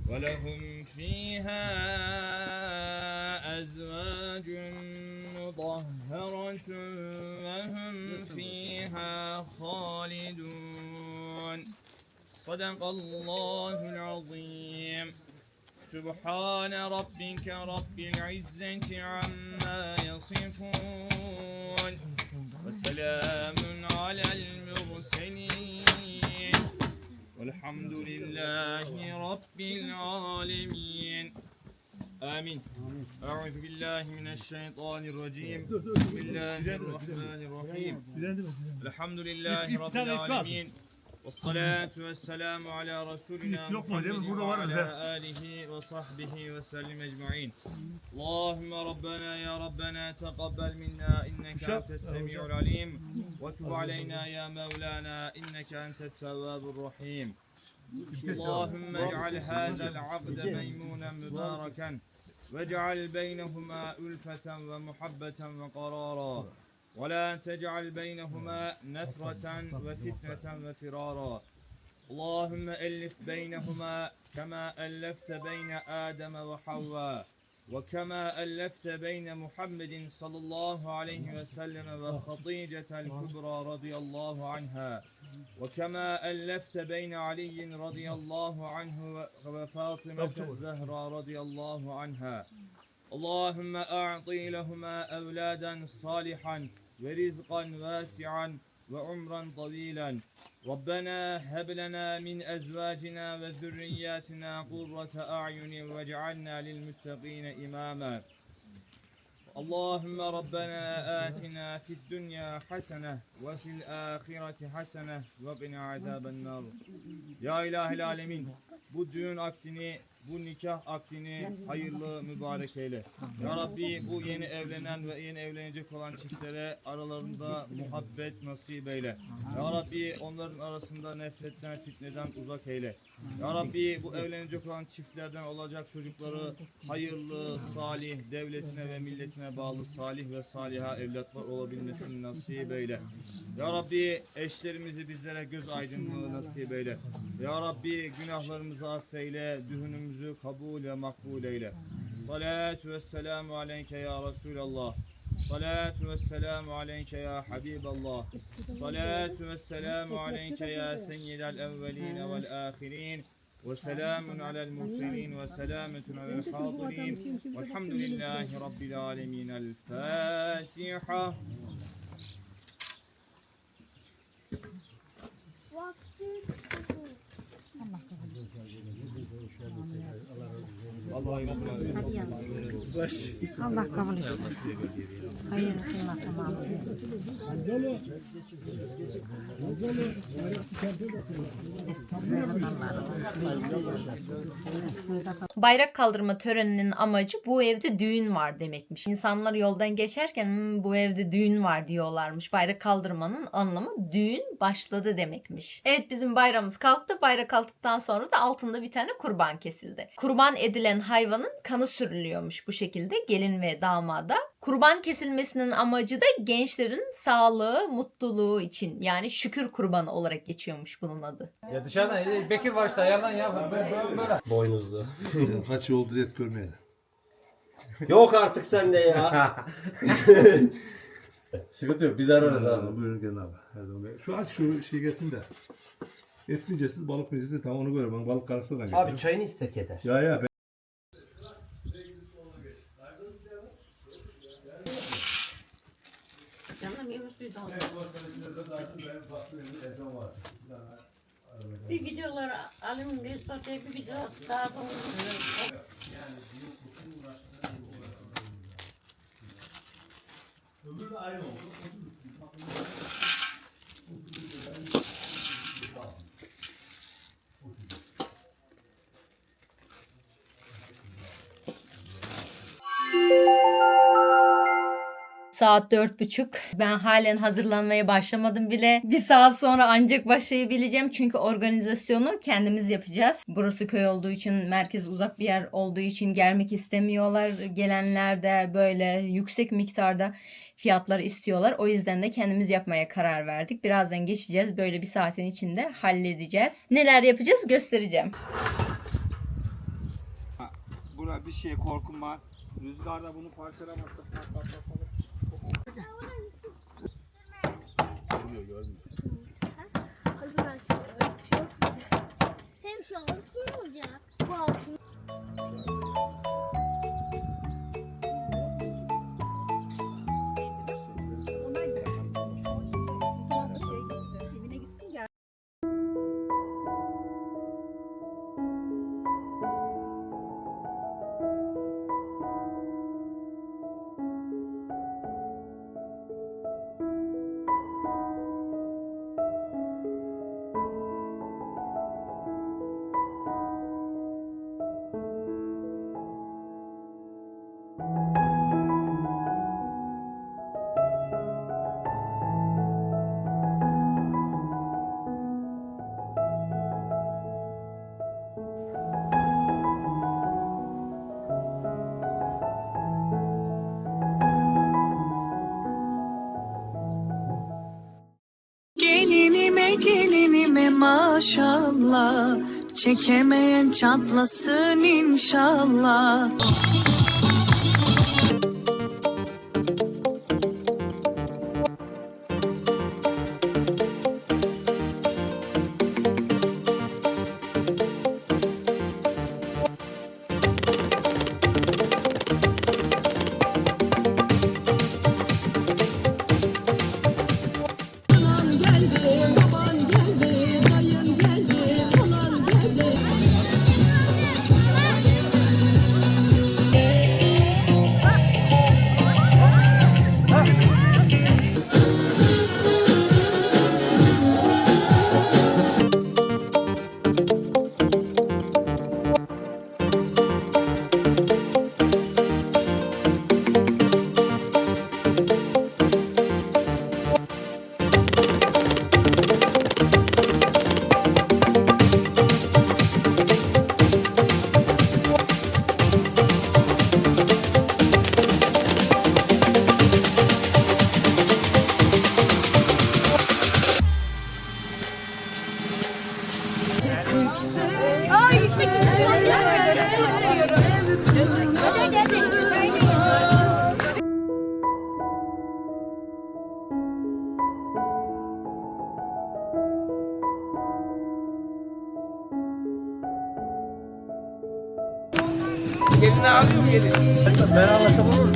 ولهم فيها أزواج مطهرة وهم فيها خالدون صدق الله العظيم سبحان ربك رب العزة عما يصفون وسلام على المرسلين والحمد لله رب العالمين آمين أعوذ بالله من الشيطان الرجيم بسم الله الرحمن الرحيم الحمد لله رب العالمين والصلاة والسلام على رسولنا محمد وعلى آله وصحبه وسلم أجمعين اللهم ربنا يا ربنا تقبل منا إنك أنت السميع العليم وتب علينا يا مولانا إنك أنت التواب الرحيم اللهم اجعل هذا العقد ميمونا مباركا واجعل بينهما ألفة ومحبة وقرارا ولا تجعل بينهما نفرة وفتنة وفرارا اللهم ألف بينهما كما ألفت بين آدم وحواء وكما ألفت بين محمد صلى الله عليه وسلم وخطيجة الكبرى رضي الله عنها وكما ألفت بين علي رضي الله عنه وفاطمة الزهراء رضي الله عنها اللهم أعطي لهما أولادا صالحا ورزقا واسعا وعمرا طويلا ربنا هب لنا من أزواجنا وذرياتنا قرة أعين واجعلنا للمتقين إماما اللهم ربنا آتنا في الدنيا حسنة وفي الآخرة حسنة وقنا عذاب النار Ya İlahil Alemin bu düğün akdini, bu nikah akdini hayırlı mübarek eyle. Ya Rabbi bu yeni evlenen ve yeni evlenecek olan çiftlere aralarında muhabbet nasip eyle. Ya Rabbi onların arasında nefretten, fitneden uzak eyle. Ya Rabbi bu evlenecek olan çiftlerden olacak çocukları hayırlı, salih, devletine ve milletine bağlı salih ve saliha evlatlar olabilmesini nasip eyle. Ya Rabbi eşlerimizi bizlere göz aydınlığı nasip eyle. Ya Rabbi günahlarımızı affeyle, düğünümüzü kabul ve makbul eyle. Salatu ve selamu aleyke ya Resulallah. Salatu ve selamu aleyke ya Habiballah. Salatu ve selamu aleyke ya seyyidel evveline vel ahirin. Ve selamun alel murselin ve selametun alel hadirin. Velhamdülillahi Rabbil alemin. El Fatiha. Allah kabul etsin. Hayırlısıyla tamam. Bayrak kaldırma töreninin amacı bu evde düğün var demekmiş. İnsanlar yoldan geçerken bu evde düğün var diyorlarmış. Bayrak kaldırmanın anlamı düğün başladı demekmiş. Evet bizim bayramımız kalktı. Bayrak kalktıktan sonra da altında bir tane kurban kesildi. Kurban edilen hayvanın kanı sürülüyormuş bu şekilde gelin ve damada. Kurban kesilmesinin amacı da gençlerin sağlığı, mutluluğu için yani şükür kurbanı olarak geçiyormuş bunun adı. Ya dışarıdan Bekir başta yalan ya. Böyle. Boynuzlu. Kaç yıl oldu et görmeyelim. Yok artık sende ya. Sıkıntı yok biz ararız abi. Buyurun gelin abi. Her zaman. Şu aç şu şey gelsin de. Et mi yiyeceksiniz, balık mı yiyeceksiniz? Tamam onu göre. Ben balık kararsa da getiririm. Abi çayını istek eder. Ya ben... Canım yemişti daha. Bir gidiyorlar alim bir sosyal bir gidiyor daha sonra. Öbürü de aynı oldu. saat 4:30. Ben halen hazırlanmaya başlamadım bile. Bir saat sonra ancak başlayabileceğim. Çünkü organizasyonu kendimiz yapacağız. Burası köy olduğu için, merkez uzak bir yer olduğu için gelmek istemiyorlar. Gelenler de böyle yüksek miktarda fiyatlar istiyorlar. O yüzden de kendimiz yapmaya karar verdik. Birazdan geçeceğiz. Böyle bir saatin içinde halledeceğiz. Neler yapacağız göstereceğim. Buna bir şeye korkum var. Rüzgarda bunu parçalamazsak Hem şu altın olacak. Bu altın. Gelinime maşallah, çekemeyen çatlasın inşallah. gelin alıyorum gelin. Ben anlatamam mı?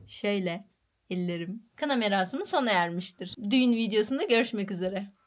Şöyle ellerim. Kına merasimi sona ermiştir. Düğün videosunda görüşmek üzere.